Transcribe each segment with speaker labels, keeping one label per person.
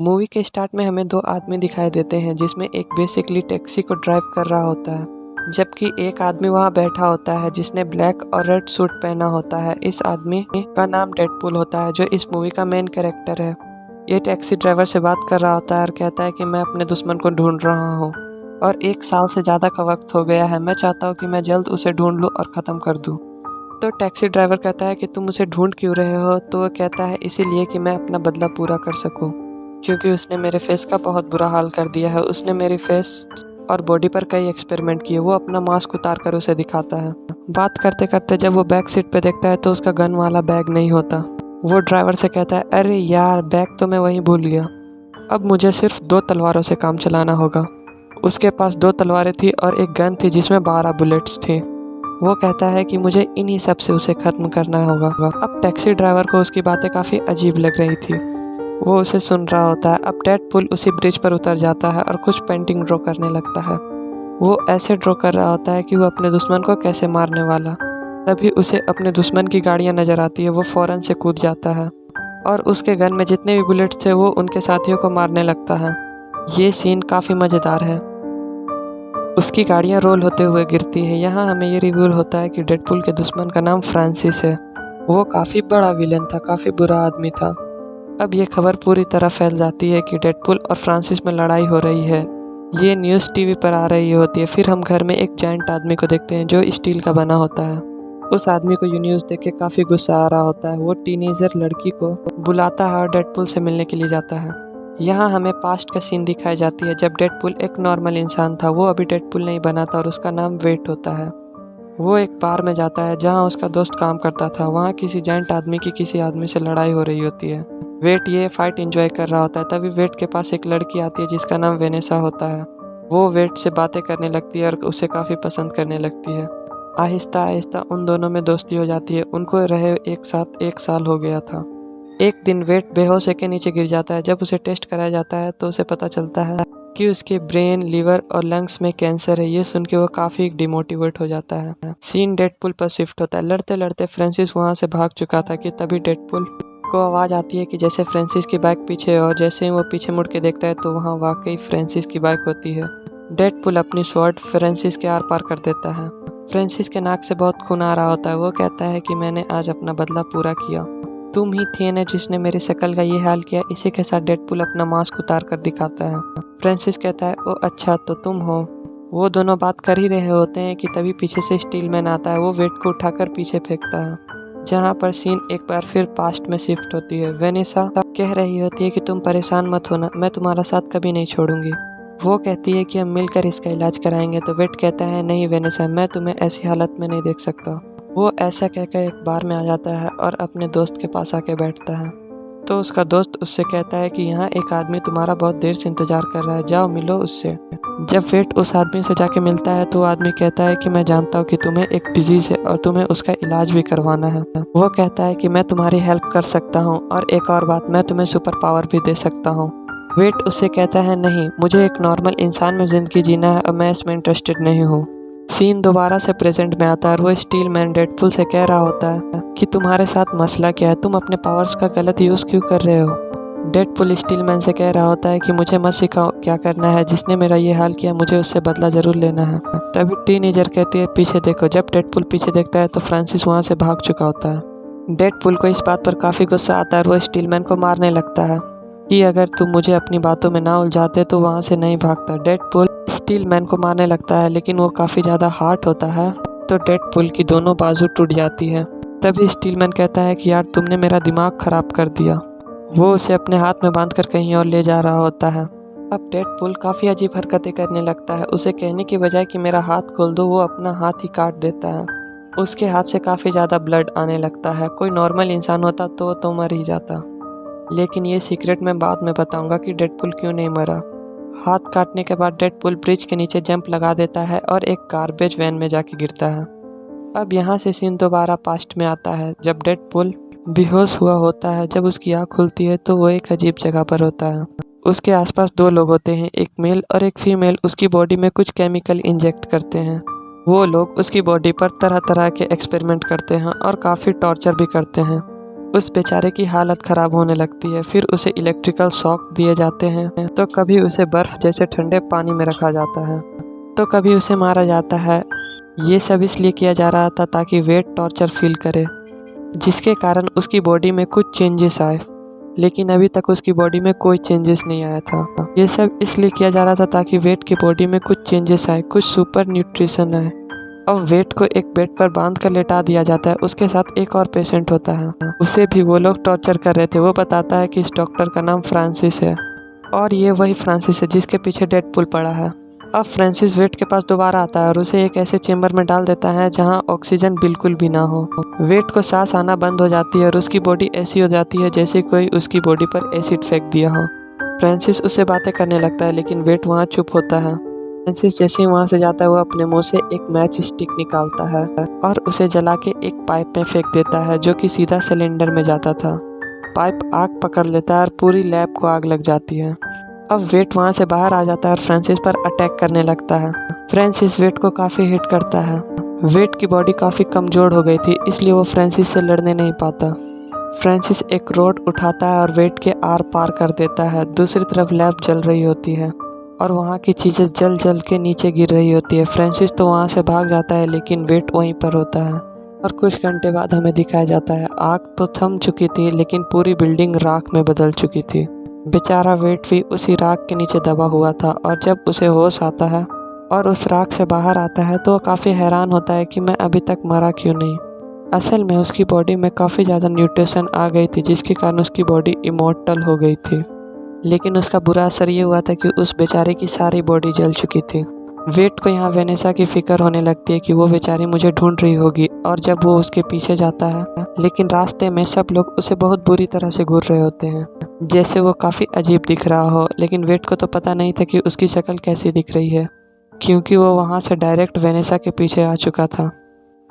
Speaker 1: Movie के start में हमें दो आदमी दिखाई देते हैं जिसमें एक बेसिकली टैक्सी को ड्राइव कर रहा होता है, जबकि एक आदमी वहां बैठा होता है जिसने ब्लैक और रेड सूट पहना होता है। इस आदमी का नाम डेडपूल होता है जो इस मूवी का मेन कैरेक्टर है। ये टैक्सी ड्राइवर से बात कर रहा होता है और कहता है कि मैं अपने दुश्मन को ढूंढ रहा हूँ और 1 साल से ज़्यादा का वक्त हो गया है। मैं चाहता हूँ कि मैं जल्द उसे ढूंढ लूँ और ख़त्म कर दूँ। तो टैक्सी ड्राइवर कहता है कि तुम उसे ढूंढ क्यों रहे हो? तो वो कहता है इसीलिए कि मैं अपना बदला पूरा कर सकूं, क्योंकि उसने मेरे फेस का बहुत बुरा हाल कर दिया है। उसने मेरी फेस और बॉडी पर कई एक्सपेरिमेंट किए। वो अपना मास्क उतार कर उसे दिखाता है। बात करते करते जब वो बैक सीट पे देखता है तो उसका गन वाला बैग नहीं होता। वो ड्राइवर से कहता है अरे यार, बैग तो मैं वहीं भूल गया। अब मुझे सिर्फ 2 तलवारों से काम चलाना होगा। उसके पास 2 तलवारें थी और एक गन थी जिसमें 12 बुलेट्स थी। वो कहता है कि मुझे इन्हीं सब से उसे ख़त्म करना होगा। अब टैक्सी ड्राइवर को उसकी बातें काफ़ी अजीब लग रही थी। वो उसे सुन रहा होता है। अब डेडपूल उसी ब्रिज पर उतर जाता है और कुछ पेंटिंग ड्रॉ करने लगता है। वो ऐसे ड्रॉ कर रहा होता है कि वो अपने दुश्मन को कैसे मारने वाला। तभी उसे अपने दुश्मन की गाड़ियाँ नज़र आती है। वो फ़ौरन से कूद जाता है और उसके गन में जितने भी बुलेट्स थे वो उनके साथियों को मारने लगता है। ये सीन काफ़ी मज़ेदार है। उसकी गाड़ियाँ रोल होते हुए गिरती है। यहाँ हमें ये रिवील होता है कि डेडपूल के दुश्मन का नाम फ्रांसिस है। वो काफ़ी बड़ा विलन था, काफ़ी बुरा आदमी था। अब ये खबर पूरी तरह फैल जाती है कि डेडपूल और फ्रांसिस में लड़ाई हो रही है। ये न्यूज़ टीवी पर आ रही होती है। फिर हम घर में एक जायंट आदमी को देखते हैं जो स्टील का बना होता है। उस आदमी को ये न्यूज़ देख के काफ़ी गुस्सा आ रहा होता है। वो टीनेजर लड़की को बुलाता है और डेडपूल से मिलने के लिए जाता है। यहाँ हमें पास्ट का सीन दिखाई जाती है जब डेडपूल एक नॉर्मल इंसान था। वो अभी डेडपूल नहीं बना था और उसका नाम वेट होता है। वो एक बार में जाता है जहाँ उसका दोस्त काम करता था। वहाँ किसी जायंट आदमी की किसी आदमी से लड़ाई हो रही होती है। वेट ये फाइट एंजॉय कर रहा होता है। तभी वेट के पास एक लड़की आती है जिसका नाम वेनेसा होता है। वो वेट से बातें करने लगती है और उसे काफ़ी पसंद करने लगती है। आहिस्ता आहिस्ता उन दोनों में दोस्ती हो जाती है। उनको रहे एक साथ 1 साल हो गया था। एक दिन वेट बेहोश के नीचे गिर जाता है। जब उसे टेस्ट कराया जाता है तो उसे पता चलता है कि उसके ब्रेन, लिवर और लंग्स में कैंसर है। ये सुन के वो काफ़ी डिमोटिवेट हो जाता है। सीन डेडपूल पर शिफ्ट होता है। लड़ते लड़ते फ्रांसिस वहाँ से भाग चुका था कि तभी डेडपूल को आवाज़ आती है कि जैसे फ्रांसिस की बाइक पीछे है और जैसे ही वो पीछे मुड़ के देखता है तो वहाँ वाकई फ्रांसिस की बाइक होती है। डेडपूल अपनी स्वॉर्ड फ्रांसिस के आर पार कर देता है। फ्रांसिस के नाक से बहुत खून आ रहा होता है। वो कहता है कि मैंने आज अपना बदला पूरा किया। तुम ही थे ना जिसने मेरी शक्ल का ये हाल किया। इसी के साथ डेडपूल अपना मास्क उतार कर दिखाता है। फ्रांसिस कहता है ओ अच्छा, तो तुम हो। वो दोनों बात कर ही रहे होते हैं कि तभी पीछे से स्टीलमैन आता है। वो वेट को उठाकर पीछे फेंकता है, जहाँ पर सीन एक बार फिर पास्ट में शिफ्ट होती है। वेनेसा कह रही होती है कि तुम परेशान मत होना, मैं तुम्हारा साथ कभी नहीं छोड़ूंगी। वो कहती है कि हम मिलकर इसका इलाज कराएंगे। तो वेट कहता है नहीं वेनेसा, मैं तुम्हें ऐसी हालत में नहीं देख सकता। वो ऐसा कहकर एक बार में आ जाता है और अपने दोस्त के पास आके बैठता है। तो उसका दोस्त उससे कहता है कि यहाँ एक आदमी तुम्हारा बहुत देर से इंतजार कर रहा है, जाओ मिलो उससे। जब वेट उस आदमी से जाके मिलता है तो वो आदमी कहता है कि मैं जानता हूँ कि तुम्हें एक डिजीज़ है और तुम्हें उसका इलाज भी करवाना है। वो कहता है कि मैं तुम्हारी हेल्प कर सकता हूँ और एक और बात, मैं तुम्हें सुपर पावर भी दे सकता हूँ। वेट उससे कहता है नहीं, मुझे एक नॉर्मल इंसान में ज़िंदगी जीना है और मैं इसमें इंटरेस्टेड नहीं हूँ। सीन दोबारा से प्रेजेंट में आता है और वो स्टीलमैन डेडपूल से कह रहा होता है कि तुम्हारे साथ मसला क्या है, तुम अपने पावर्स का गलत यूज़ क्यों कर रहे हो। डेडपूल स्टीलमैन से कह रहा होता है कि मुझे मत सिखाओ क्या करना है, जिसने मेरा ये हाल किया मुझे उससे बदला ज़रूर लेना है। तभी टीनेजर कहती है पीछे देखो। जब डेडपूल पीछे देखता है तो फ्रांसिस वहाँ से भाग चुका होता है। डेडपूल को इस बात पर काफ़ी गुस्सा आता है और वो स्टीलमैन को मारने लगता है कि अगर तुम मुझे अपनी बातों में ना उलझाते तो वहाँ से नहीं भागता। डेडपूल स्टीलमैन को मारने लगता है लेकिन वो काफ़ी ज़्यादा हार्ड होता है तो डेडपूल की दोनों बाजू टूट जाती है। तभी स्टीलमैन कहता है कि यार तुमने मेरा दिमाग ख़राब कर दिया। वो उसे अपने हाथ में बांधकर कहीं और ले जा रहा होता है। अब डेडपूल काफ़ी अजीब हरकतें करने लगता है। उसे कहने की बजाय कि मेरा हाथ खोल दो, वो अपना हाथ ही काट देता है। उसके हाथ से काफ़ी ज़्यादा ब्लड आने लगता है। कोई नॉर्मल इंसान होता तो मर ही जाता, लेकिन ये सीक्रेट मैं बाद में बताऊंगा कि डेडपूल क्यों नहीं मरा। हाथ काटने के बाद डेडपूल ब्रिज के नीचे जंप लगा देता है और एक गार्बेज वैन में जाके गिरता है। अब यहाँ से सीन दोबारा पास्ट में आता है जब डेडपूल बेहोश हुआ होता है। जब उसकी आँख खुलती है तो वो एक अजीब जगह पर होता है। उसके आसपास 2 लोग होते हैं, एक मेल और एक फीमेल। उसकी बॉडी में कुछ केमिकल इंजेक्ट करते हैं। वो लोग उसकी बॉडी पर तरह तरह के एक्सपेरिमेंट करते हैं और काफ़ी टॉर्चर भी करते हैं। उस बेचारे की हालत ख़राब होने लगती है। फिर उसे इलेक्ट्रिकल शॉक दिए जाते हैं, तो कभी उसे बर्फ़ जैसे ठंडे पानी में रखा जाता है, तो कभी उसे मारा जाता है। ये सब इसलिए किया जा रहा था ताकि वेड टॉर्चर फील करे, जिसके कारण उसकी बॉडी में कुछ चेंजेस आए। लेकिन अभी तक उसकी बॉडी में कोई चेंजेस नहीं आया था। ये सब इसलिए किया जा रहा था ताकि वेड की बॉडी में कुछ चेंजेस आए, कुछ सुपर न्यूट्रिशन आए। अब वेड को एक बेड पर बांध कर लेटा दिया जाता है। उसके साथ एक और पेशेंट होता है, उसे भी वो लोग टॉर्चर कर रहे थे। वो बताता है कि इस डॉक्टर का नाम फ्रांसिस है, और ये वही फ्रांसिस है जिसके पीछे डेडपूल पड़ा है। अब फ्रांसिस वेड के पास दोबारा आता है और उसे एक ऐसे चेंबर में डाल देता है जहां ऑक्सीजन बिल्कुल भी ना हो। वेड को सांस आना बंद हो जाती है और उसकी बॉडी ऐसी हो जाती है जैसे कोई उसकी बॉडी पर एसिड फेंक दिया हो। फ्रांसिस उससे बातें करने लगता है, लेकिन वेड वहाँ चुप होता है। फ्रांसिस जैसे ही वहाँ से जाता है, वो अपने मुंह से एक मैच स्टिक निकालता है और उसे जला के एक पाइप में फेंक देता है, जो कि सीधा सिलेंडर में जाता था। पाइप आग पकड़ लेता है और पूरी लैब को आग लग जाती है। अब वेड वहाँ से बाहर आ जाता है और फ्रांसिस पर अटैक करने लगता है। फ्रांसिस वेड को काफ़ी हिट करता है। वेड की बॉडी काफ़ी कमज़ोर हो गई थी, इसलिए वो फ्रांसिस से लड़ने नहीं पाता। फ्रांसिस एक रोड उठाता है और वेड के आर पार कर देता है। दूसरी तरफ लैब जल रही होती है और वहाँ की चीज़ें जल जल के नीचे गिर रही होती है। फ्रांसिस तो वहाँ से भाग जाता है, लेकिन वेड वहीं पर होता है। और कुछ घंटे बाद हमें दिखाया जाता है, आग तो थम चुकी थी, लेकिन पूरी बिल्डिंग राख में बदल चुकी थी। बेचारा वेड भी उसी राख के नीचे दबा हुआ था, और जब उसे होश आता है और उस राख से बाहर आता है तो वो काफ़ी हैरान होता है कि मैं अभी तक मरा क्यों नहीं। असल में उसकी बॉडी में काफ़ी ज़्यादा न्यूट्रिशन आ गई थी, जिसके कारण उसकी बॉडी इमॉर्टल हो गई थी। लेकिन उसका बुरा असर ये हुआ था कि उस बेचारे की सारी बॉडी जल चुकी थी। वेड को यहाँ वेनेसा की फिक्र होने लगती है कि वो बेचारी मुझे ढूंढ रही होगी, और जब वो उसके पीछे जाता है, लेकिन रास्ते में सब लोग उसे बहुत बुरी तरह से घूर रहे होते हैं, जैसे वो काफ़ी अजीब दिख रहा हो। लेकिन वेड को तो पता नहीं था कि उसकी शक्ल कैसी दिख रही है, क्योंकि वो वहाँ से डायरेक्ट वेनेसा के पीछे आ चुका था।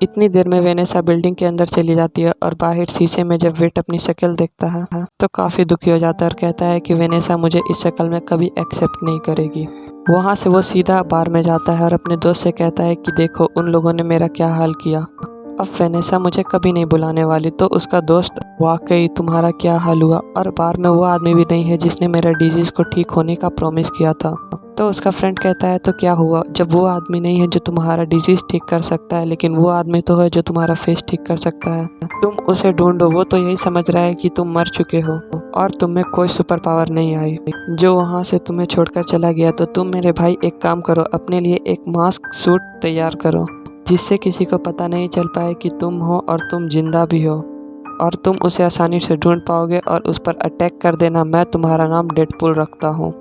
Speaker 1: इतनी देर में वेनेसा बिल्डिंग के अंदर चली जाती है, और बाहर शीशे में जब वेड अपनी शक्ल देखता है तो काफ़ी दुखी हो जाता है और कहता है कि वेनेसा मुझे इस शक्ल में कभी एक्सेप्ट नहीं करेगी। वहाँ से वो सीधा बार में जाता है और अपने दोस्त से कहता है कि देखो उन लोगों ने मेरा क्या हाल किया, अब वेनेसा मुझे कभी नहीं बुलाने वाली। तो उसका दोस्त, वाकई तुम्हारा क्या हाल हुआ, और बार में वो आदमी भी नहीं है जिसने मेरा डिजीज़ को ठीक होने का प्रॉमिस किया था। तो उसका फ्रेंड कहता है तो क्या हुआ, जब वो आदमी नहीं है जो तुम्हारा डिजीज़ ठीक कर सकता है, लेकिन वो आदमी तो है जो तुम्हारा फेस ठीक कर सकता है। तुम उसे ढूंढो, वो तो यही समझ रहा है कि तुम मर चुके हो और तुम में कोई सुपर पावर नहीं आई जो वहाँ से तुम्हें छोड़कर चला गया। तो तुम मेरे भाई एक काम करो, अपने लिए एक मास्क सूट तैयार करो, जिससे किसी को पता नहीं चल पाए कि तुम हो और तुम जिंदा भी हो, और तुम उसे आसानी से ढूंढ पाओगे और उस पर अटैक कर देना। मैं तुम्हारा नाम डेडपूल रखता हूँ।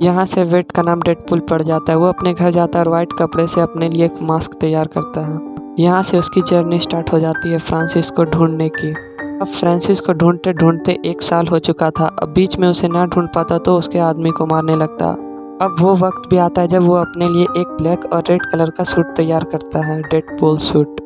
Speaker 1: यहाँ से वेड का नाम डेडपूल पड़ जाता है। वो अपने घर जाता है और वाइट कपड़े से अपने लिए एक मास्क तैयार करता है। यहाँ से उसकी जर्नी स्टार्ट हो जाती है फ्रांसिस को ढूंढने की। अब फ्रांसिस को ढूंढते ढूंढते 1 साल हो चुका था। अब बीच में उसे ना ढूंढ पाता तो उसके आदमी को मारने लगता। अब वो वक्त भी आता है जब वो अपने लिए एक ब्लैक और रेड कलर का सूट तैयार करता है, डेडपूल सूट।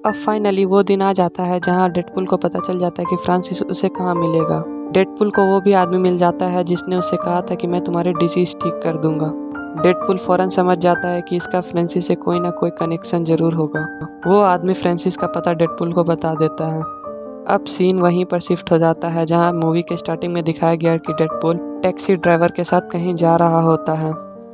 Speaker 1: अब फाइनली वो दिन आ जाता है जहाँ डेडपूल को पता चल जाता है कि फ्रांसिस उसे कहाँ मिलेगा। डेडपूल को वो भी आदमी मिल जाता है जिसने उसे कहा था कि मैं तुम्हारे डिजीज़ ठीक कर दूंगा। डेडपूल फौरन समझ जाता है कि इसका फ्रांसिस से कोई ना कोई कनेक्शन जरूर होगा। वो आदमी फ्रांसिस का पता डेडपूल को बता देता है। अब सीन वहीं पर शिफ्ट हो जाता है जहां मूवी के स्टार्टिंग में दिखाया गया कि डेडपूल टैक्सी ड्राइवर के साथ कहीं जा रहा होता है।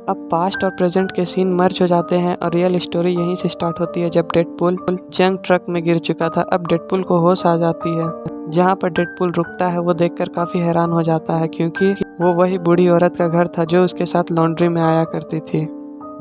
Speaker 1: अब पास्ट और प्रेजेंट के सीन मर्ज हो जाते हैं और रियल स्टोरी यहीं से स्टार्ट होती है जब डेडपूल जंग ट्रक में गिर चुका था। अब डेडपूल को होश आ जाती है। जहाँ पर डेडपूल रुकता है वो देखकर काफ़ी हैरान हो जाता है, क्योंकि वो वही बूढ़ी औरत का घर था जो उसके साथ लॉन्ड्री में आया करती थी।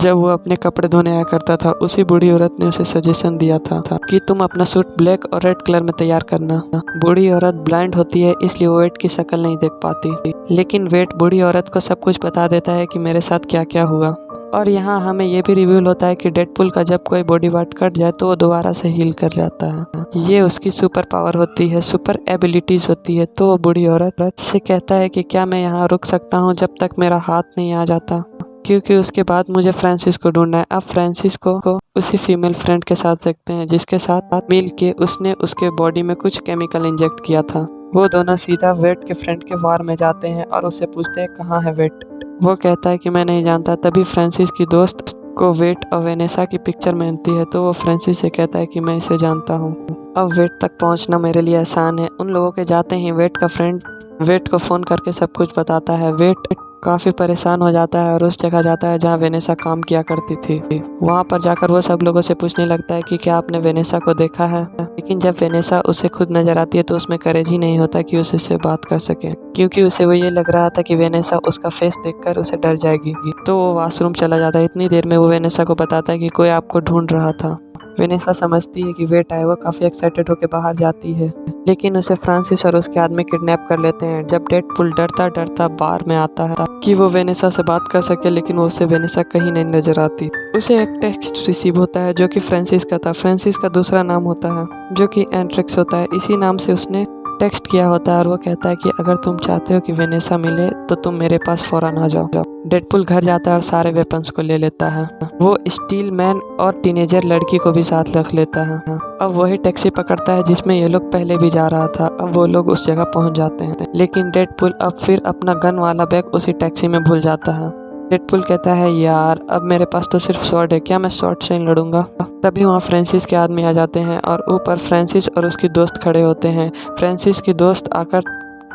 Speaker 1: जब वो अपने कपड़े धोने आया करता था, उसी बूढ़ी औरत ने उसे सजेशन दिया था कि तुम अपना सूट ब्लैक और रेड कलर में तैयार करना। बूढ़ी औरत ब्लाइंड होती है, इसलिए वो वेड की शक्ल नहीं देख पाती, लेकिन वेड बूढ़ी औरत को सब कुछ बता देता है कि मेरे साथ क्या क्या हुआ। और यहाँ हमें ये भी रिवील होता है कि डेडपूल का जब कोई बॉडी पार्ट कट जाए तो वो दोबारा से हील कर जाता है। ये उसकी सुपर पावर होती है, सुपर एबिलिटीज होती है। तो वो बूढ़ी औरत से कहता है कि क्या मैं यहाँ रुक सकता हूँ जब तक मेरा हाथ नहीं आ जाता, क्योंकि उसके बाद मुझे फ्रांसिस को ढूंढना है। अब फ्रांसिस को उसी फीमेल फ्रेंड के साथ देखते हैं जिसके साथ मिल के उसने उसके बॉडी में कुछ केमिकल इंजेक्ट किया था। वो दोनों सीधा वेड के फ्रेंड के वार में जाते हैं और उससे पूछते हैं कहाँ है वेड। वो कहता है कि मैं नहीं जानता। तभी फ्रांसिस की दोस्त को वेट और वेनेसा की पिक्चर मिलती है तो वो फ्रांसिस से कहता है कि मैं इसे जानता हूँ। अब वेट तक पहुँचना मेरे लिए आसान है। उन लोगों के जाते ही वेट का फ्रेंड वेट को फ़ोन करके सब कुछ बताता है। वेट काफ़ी परेशान हो जाता है और उस जगह जाता है जहाँ वेनेसा काम किया करती थी। वहाँ पर जाकर वो सब लोगों से पूछने लगता है कि क्या आपने वेनेसा को देखा है। लेकिन जब वेनेसा उसे खुद नजर आती है तो उसमें करेज ही नहीं होता कि उससे बात कर सके, क्योंकि उसे वो ये लग रहा था कि वेनेसा उसका फेस देखकर उसे डर जाएगी। तो वो वॉशरूम चला जाता है। इतनी देर में वो वेनेसा को बताता है कि कोई आपको ढूंढ रहा था। वेनेसा समझती है कि वेट आए। वो काफ़ी एक्साइटेड होकर बाहर जाती है, लेकिन उसे फ्रांसिस और उसके आदमी किडनैप कर लेते हैं। जब डेडपुल डरता डरता बार में आता है कि वो वेनेसा से बात कर सके, लेकिन वो उसे वेनेसा कहीं नहीं नजर आती। उसे एक टेक्स्ट रिसीव होता है जो कि फ्रांसिस का था। फ्रांसिस का दूसरा नाम होता है जो कि एंट्रिक्स होता है। इसी नाम से उसने टेक्स्ट किया होता है और वो कहता है कि अगर तुम चाहते हो कि वेनेसा मिले तो तुम मेरे पास फौरन आ जाओ। डेडपुल घर जाता है और सारे वेपन्स को ले लेता है। वो स्टील मैन और टीनेजर लड़की को भी साथ रख लेता है। अब वही टैक्सी पकड़ता है जिसमें ये लोग पहले भी जा रहा था। अब वो लोग उस जगह पहुंच जाते हैं, लेकिन डेडपुल अब फिर अपना गन वाला बैग उसी टैक्सी में भूल जाता है। डेडपुल कहता है यार अब मेरे पास तो सिर्फ शॉर्ट है, क्या मैं शॉर्ट से ही लड़ूंगा। तभी वहाँ फ्रांसिस के आदमी आ जाते हैं और ऊपर फ्रांसिस और उसकी दोस्त खड़े होते हैं। फ्रांसिस की दोस्त आकर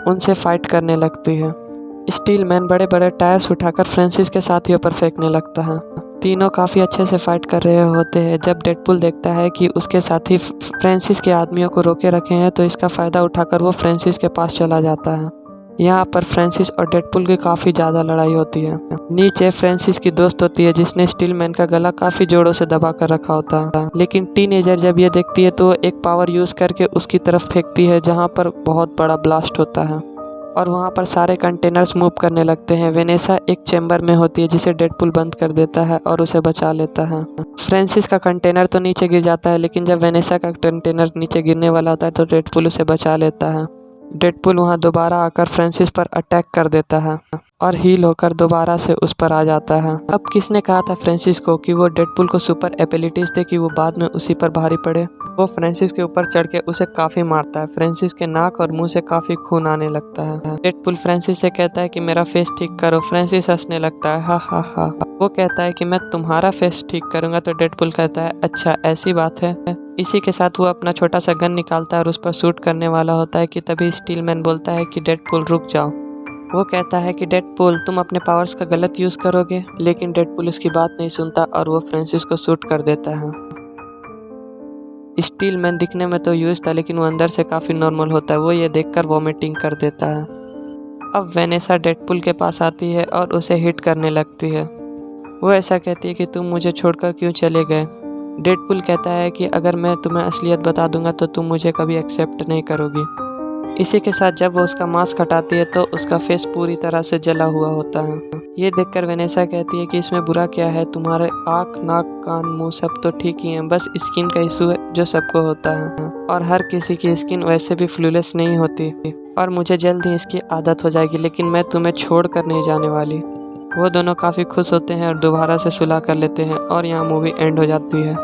Speaker 1: उनसे फाइट करने लगती है। स्टील मैन बड़े बड़े टायर्स उठाकर फ्रांसिस के साथियों पर फेंकने लगता है। तीनों काफ़ी अच्छे से फाइट कर रहे होते हैं। जब डेडपुल देखता है कि उसके साथी फ्रांसिस के आदमियों को रोके रखे हैं तो इसका फ़ायदा उठाकर वो फ्रांसिस के पास चला जाता है। यहाँ पर फ्रांसिस और डेडपुल की काफ़ी ज़्यादा लड़ाई होती है। नीचे फ्रांसिस की दोस्त होती है जिसने स्टील मैन का गला काफ़ी जोरों से दबा कर रखा होता है, लेकिन टीनेजर जब ये देखती है तो एक पावर यूज़ करके उसकी तरफ फेंकती है जहाँ पर बहुत बड़ा ब्लास्ट होता है और वहाँ पर सारे कंटेनर्स मूव करने लगते हैं। वेनेसा एक चैम्बर में होती है जिसे डेडपुल बंद कर देता है और उसे बचा लेता है। फ्रांसिस का कंटेनर तो नीचे गिर जाता है, लेकिन जब वेनेसा का कंटेनर नीचे गिरने वाला होता है तो डेडपुल उसे बचा लेता है। डेडपुल वहाँ दोबारा आकर फ्रांसिस पर अटैक कर देता है और हील होकर दोबारा से उस पर आ जाता है। अब किसने कहा था फ्रांसिस को कि वो डेडपुल को सुपर एबिलिटीज दे कि वो बाद में उसी पर भारी पड़े। वो फ्रांसिस के ऊपर चढ़ के उसे काफी मारता है। फ्रांसिस के नाक और मुंह से काफी खून आने लगता है। डेडपुल फ्रांसिस से कहता है कि मेरा फेस ठीक करो। फ्रांसिस हंसने लगता है, हा हा हा। वो कहता है कि मैं तुम्हारा फेस ठीक करूंगा। तो डेडपुल कहता है अच्छा ऐसी बात है। इसी के साथ वो अपना छोटा सा गन निकालता है और उस पर शूट करने वाला होता है कि तभी स्टील मैन बोलता है कि डेडपुल रुक जाओ। वो कहता है कि डेडपुल तुम अपने पावर्स का गलत यूज़ करोगे, लेकिन डेडपुल उसकी बात नहीं सुनता और वो फ्रांसिस को शूट कर देता है। स्टील मैन दिखने में तो यूज था, लेकिन वो अंदर से काफ़ी नॉर्मल होता है। वो ये देखकर वॉमिटिंग कर देता है। अब वेनेसा डेडपुल के पास आती है और उसे हिट करने लगती है। वो ऐसा कहती है कि तुम मुझे छोड़कर क्यों चले गए। डेडपुल कहता है कि अगर मैं तुम्हें असलियत बता दूंगा तो तुम मुझे कभी एक्सेप्ट नहीं करोगी। इसी के साथ जब वो उसका मास्क हटाती है तो उसका फेस पूरी तरह से जला हुआ होता है। ये देखकर वेनेसा कहती है कि इसमें बुरा क्या है, तुम्हारे आँख नाक कान मुंह सब तो ठीक ही हैं, बस स्किन का इशू है जो सबको होता है और हर किसी की स्किन वैसे भी फ्लूलेस नहीं होती और मुझे जल्द ही इसकी आदत हो जाएगी, लेकिन मैं तुम्हें छोड़ कर नहीं जाने वाली। वो दोनों काफ़ी खुश होते हैं और दोबारा से सुलह कर लेते हैं और यहाँ मूवी एंड हो जाती है।